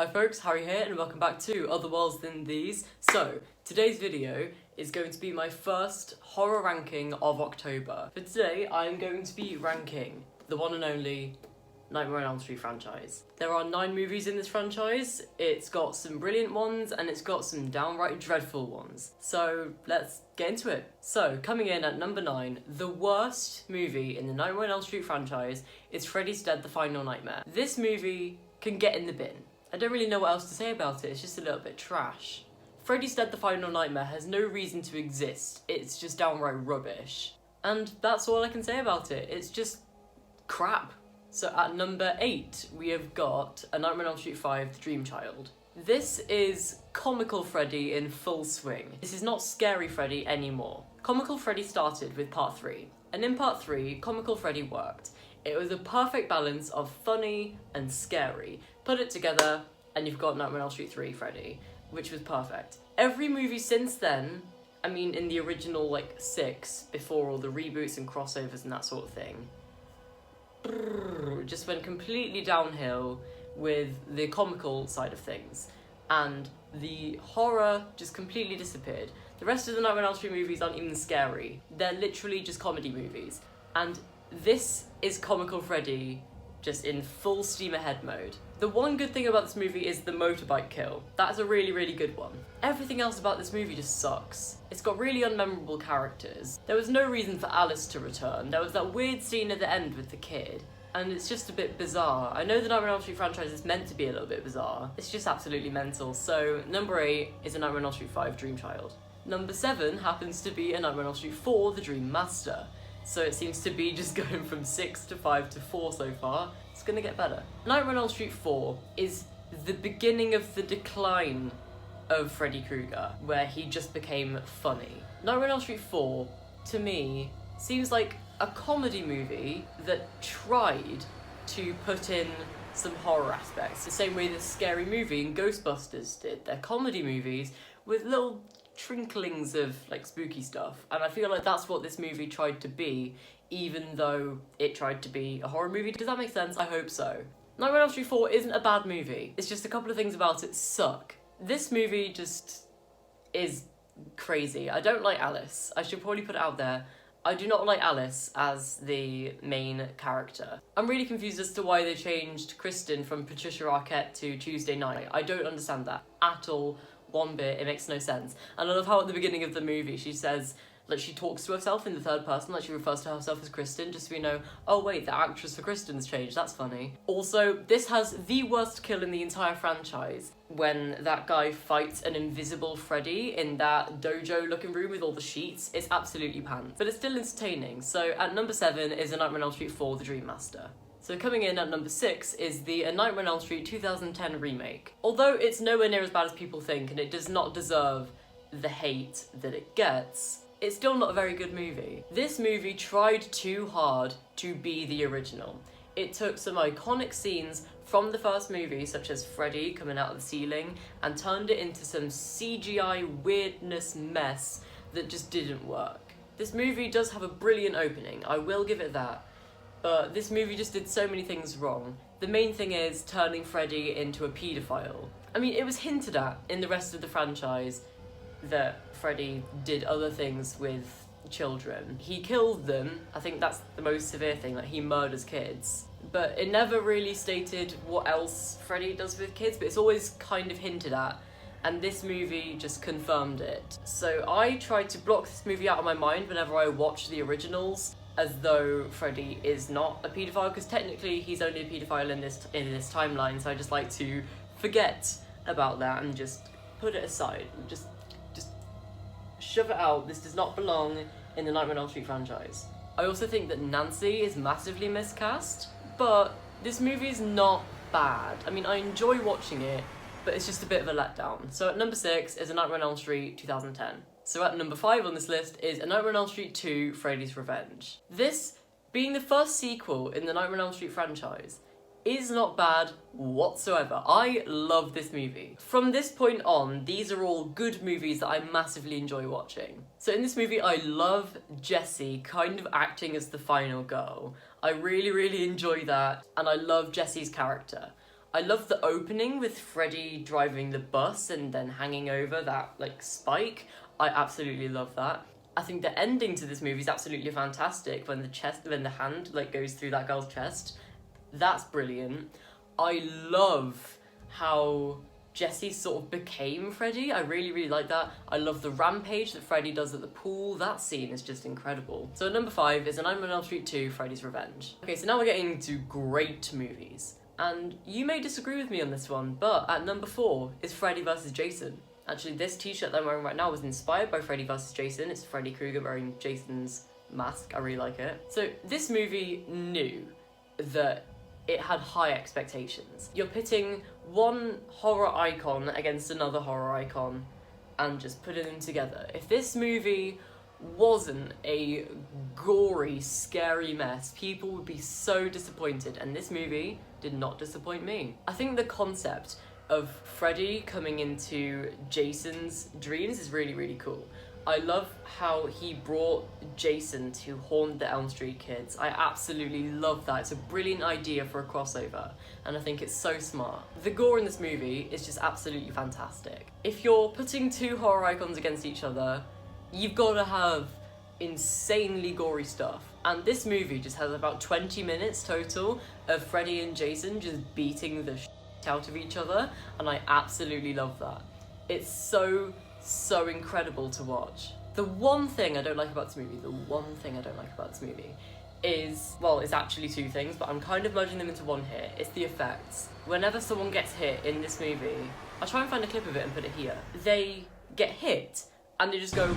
Hi folks, Harry here and welcome back to Other Worlds Than These. So, today's video is going to be my first horror ranking of October. For today, I'm going to be ranking the one and only Nightmare on Elm Street franchise. There are 9 movies in this franchise. It's got some brilliant ones and it's got some downright dreadful ones. So, let's get into it. So, coming in at number 9, the worst movie in the Nightmare on Elm Street franchise is Freddys Dead: The Final Nightmare. This movie can get in the bin. I don't really know what else to say about it, it's just a little bit trash. Freddys Dead: The Final Nightmare has no reason to exist, it's just downright rubbish. And that's all I can say about it, it's just crap. So at number 8, we have got A Nightmare on Elm Street 5, The Dream Child. This is comical Freddy in full swing. This is not scary Freddy anymore. Comical Freddy started with part 3, and in part 3, comical Freddy worked. It was a perfect balance of funny and scary. Put it together and you've got Nightmare on Elm Street 3 Freddy, which was perfect. Every movie since then, I mean in the original 6, before all the reboots and crossovers and that sort of thing, just went completely downhill with the comical side of things. And the horror just completely disappeared. The rest of the Nightmare on Elm Street movies aren't even scary. They're literally just comedy movies. And this is comical Freddy just in full steam ahead mode. The one good thing about this movie is the motorbike kill. That's a really, really good one. Everything else about this movie just sucks. It's got really unmemorable characters. There was no reason for Alice to return. There was that weird scene at the end with the kid, and it's just a bit bizarre. I know the Nightmare on Elm Street franchise is meant to be a little bit bizarre. It's just absolutely mental. So number 8 is A Nightmare on Elm Street 5 Dream Child. Number 7 happens to be A Nightmare on Elm Street 4 The Dream Master. So it seems to be just going from 6 to 5 to 4 so far. It's gonna get better. Nightmare on Elm Street 4 is the beginning of the decline of Freddy Krueger, where he just became funny. Nightmare on Elm Street 4, to me, seems like a comedy movie that tried to put in some horror aspects, the same way the Scary Movie and Ghostbusters did. They're comedy movies with little trinklings of spooky stuff, and I feel like that's what this movie tried to be, even though it tried to be a horror movie. Does that make sense? I hope so. Nightmare on Elm Street 4 isn't a bad movie, it's just a couple of things about it suck. This movie just is crazy. I don't like Alice. I should probably put it out there. I do not like Alice as the main character. I'm really confused as to why they changed Kristen from Patricia Arquette to Tuesday Night. I don't understand that at all. One bit, it makes no sense. And I love how at the beginning of the movie she says, she talks to herself in the third person, she refers to herself as Kristen, just so we know, oh wait, the actress for Kristen's changed, that's funny. Also, this has the worst kill in the entire franchise, when that guy fights an invisible Freddy in that dojo looking room with all the sheets. It's absolutely pants, but it's still entertaining. So at number 7 is A Nightmare on Elm Street 4 The Dream Master. So coming in at number 6 is the A Nightmare on Elm Street 2010 remake. Although it's nowhere near as bad as people think and it does not deserve the hate that it gets, it's still not a very good movie. This movie tried too hard to be the original. It took some iconic scenes from the first movie, such as Freddy coming out of the ceiling, and turned it into some CGI weirdness mess that just didn't work. This movie does have a brilliant opening, I will give it that. But this movie just did so many things wrong. The main thing is turning Freddy into a paedophile. I mean, it was hinted at in the rest of the franchise that Freddy did other things with children. He killed them, I think that's the most severe thing, he murders kids. But it never really stated what else Freddy does with kids, but it's always kind of hinted at. And this movie just confirmed it. So I tried to block this movie out of my mind whenever I watched the originals, as though Freddy is not a paedophile, because technically he's only a paedophile in this timeline, so I just like to forget about that and just put it aside, just shove it out. This does not belong in the Nightmare on Elm Street franchise. I also think that Nancy is massively miscast, but this movie is not bad. I mean, I enjoy watching it, but it's just a bit of a letdown. So at number 6 is A Nightmare on Elm Street 2010. So at number 5 on this list is A Nightmare on Elm Street 2 Freddys Revenge. This, being the first sequel in the Nightmare on Elm Street franchise, is not bad whatsoever. I love this movie. From this point on, these are all good movies that I massively enjoy watching. So in this movie, I love Jessie kind of acting as the final girl. I really, really enjoy that, and I love Jessie's character. I love the opening with Freddy driving the bus and then hanging over that, like, spike. I absolutely love that. I think the ending to this movie is absolutely fantastic when the hand, like, goes through that girl's chest. That's brilliant. I love how Jesse sort of became Freddy. I really, really like that. I love the rampage that Freddy does at the pool. That scene is just incredible. So number 5 is A Nightmare on Elm Street 2, Freddy's Revenge. Okay, so now we're getting into great movies. And you may disagree with me on this one, but at number 4 is Freddy vs. Jason. Actually, this t-shirt that I'm wearing right now was inspired by Freddy vs. Jason. It's Freddy Krueger wearing Jason's mask. I really like it. So this movie knew that it had high expectations. You're pitting one horror icon against another horror icon and just putting them together. If this movie wasn't a gory, scary mess, people would be so disappointed, and this movie did not disappoint me. I think the concept of Freddy coming into Jason's dreams is really, really cool. I love how he brought Jason to haunt the Elm Street kids. I absolutely love that. It's a brilliant idea for a crossover, and I think it's so smart. The gore in this movie is just absolutely fantastic. If you're putting two horror icons against each other, you've got to have insanely gory stuff. And this movie just has about 20 minutes total of Freddy and Jason just beating the shit out of each other, and I absolutely love that. It's so incredible to watch. The one thing I don't like about this movie is, well, it's actually two things, but I'm kind of merging them into one here. It's the effects. Whenever someone gets hit in this movie, I'll try and find a clip of it and put it here. They get hit and they just go,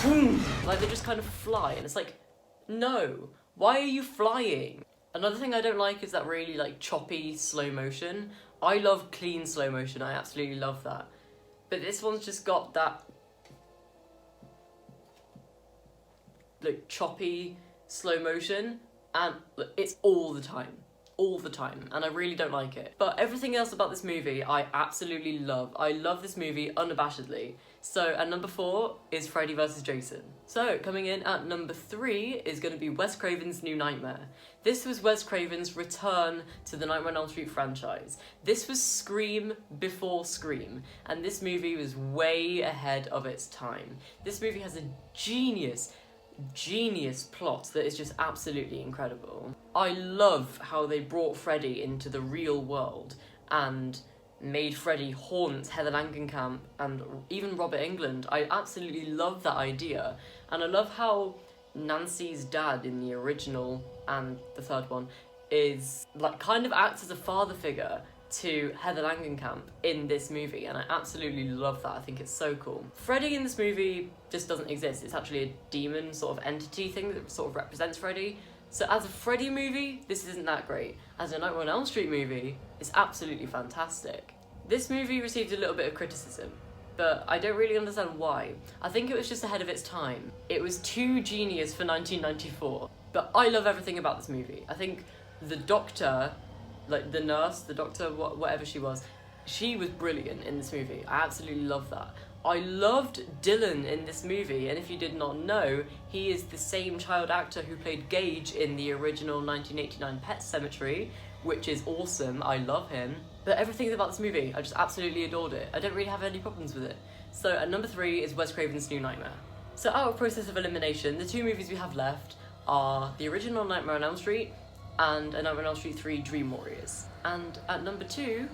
boom, like they just kind of fly, and it's like, no, why are you flying? Another thing I don't like is that really like choppy slow motion. I love clean slow motion, I absolutely love that. But this one's just got that like choppy slow motion, and it's all the time, and I really don't like it. But everything else about this movie I absolutely love. I love this movie unabashedly. So at number 4 is Freddy vs. Jason. So coming in at number 3 is going to be Wes Craven's New Nightmare. This was Wes Craven's return to the Nightmare on Elm Street franchise. This was Scream before Scream, and this movie was way ahead of its time. This movie has a genius plot that is just absolutely incredible. I love how they brought Freddy into the real world and made Freddy haunt Heather Langenkamp and even Robert Englund. I absolutely love that idea, and I love how Nancy's dad in the original and the third one is like kind of acts as a father figure to Heather Langenkamp in this movie, and I absolutely love that. I think it's so cool. Freddy in this movie just doesn't exist. It's actually a demon sort of entity thing that sort of represents Freddy. So as a Freddy movie, this isn't that great. As a Nightmare on Elm Street movie, it's absolutely fantastic. This movie received a little bit of criticism, but I don't really understand why. I think it was just ahead of its time. It was too genius for 1994. But I love everything about this movie. I think the doctor, like the nurse, the doctor, whatever she was brilliant in this movie. I absolutely love that. I loved Dylan in this movie, and if you did not know, he is the same child actor who played Gage in the original 1989 Pet Sematary, which is awesome. I love him. But everything about this movie, I just absolutely adored it. I don't really have any problems with it. So at number 3 is Wes Craven's New Nightmare. So out of process of elimination, the 2 movies we have left are the original Nightmare on Elm Street and A Nightmare on Elm Street 3 Dream Warriors. And at number 2,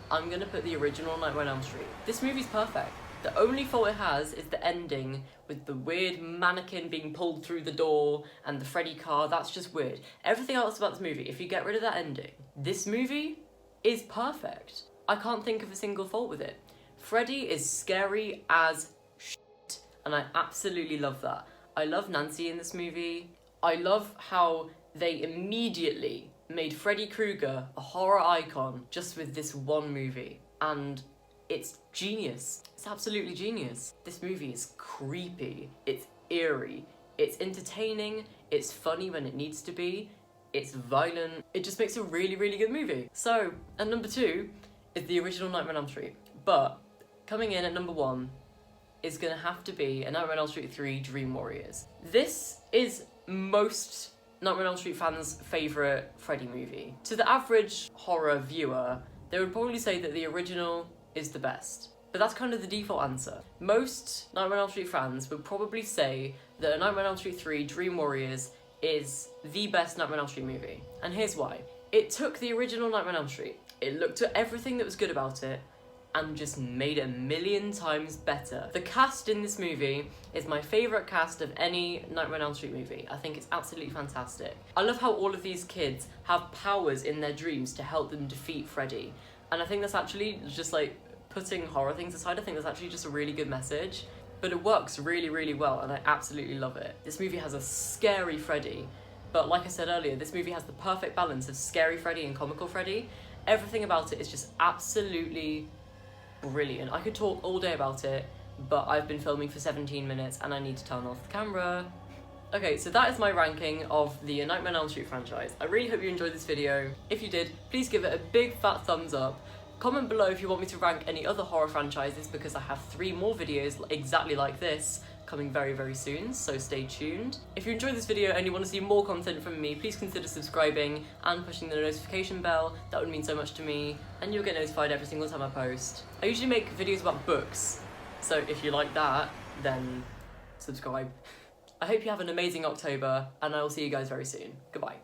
I'm gonna put the original Nightmare on Elm Street. This movie's perfect. The only fault it has is the ending with the weird mannequin being pulled through the door and the Freddy car. That's just weird. Everything else about this movie, if you get rid of that ending, this movie is perfect. I can't think of a single fault with it. Freddy is scary as shit, and I absolutely love that. I love Nancy in this movie. I love how they immediately made Freddy Krueger a horror icon just with this one movie, and it's genius. It's absolutely genius. This movie is creepy, it's eerie, it's entertaining, it's funny when it needs to be, it's violent. It just makes a really, really good movie. So, at number 2 is the original Nightmare on Elm Street. But, coming in at number 1 is gonna have to be A Nightmare on Elm Street 3 Dream Warriors. This is most Nightmare on Elm Street fans' favourite Freddy movie. To the average horror viewer, they would probably say that the original is the best. But that's kind of the default answer. Most Nightmare on Elm Street fans would probably say that Nightmare on Elm Street 3 Dream Warriors is the best Nightmare on Elm Street movie. And here's why. It took the original Nightmare on Elm Street, it looked at everything that was good about it, and just made it a million times better. The cast in this movie is my favourite cast of any Nightmare on Elm Street movie. I think it's absolutely fantastic. I love how all of these kids have powers in their dreams to help them defeat Freddy. And I think that's actually just like, putting horror things aside, I think that's actually just a really good message. But it works really, really well, and I absolutely love it. This movie has a scary Freddy, but like I said earlier, this movie has the perfect balance of scary Freddy and comical Freddy. Everything about it is just absolutely brilliant. I could talk all day about it, but I've been filming for 17 minutes and I need to turn off the camera. Okay, so that is my ranking of the Nightmare on Elm Street franchise. I really hope you enjoyed this video. If you did, please give it a big fat thumbs up. Comment below if you want me to rank any other horror franchises, because I have 3 more videos exactly like this coming very, very soon, so stay tuned. If you enjoyed this video and you want to see more content from me, please consider subscribing and pushing the notification bell. That would mean so much to me, and you'll get notified every single time I post. I usually make videos about books, so if you like that, then subscribe. I hope you have an amazing October, and I will see you guys very soon. Goodbye.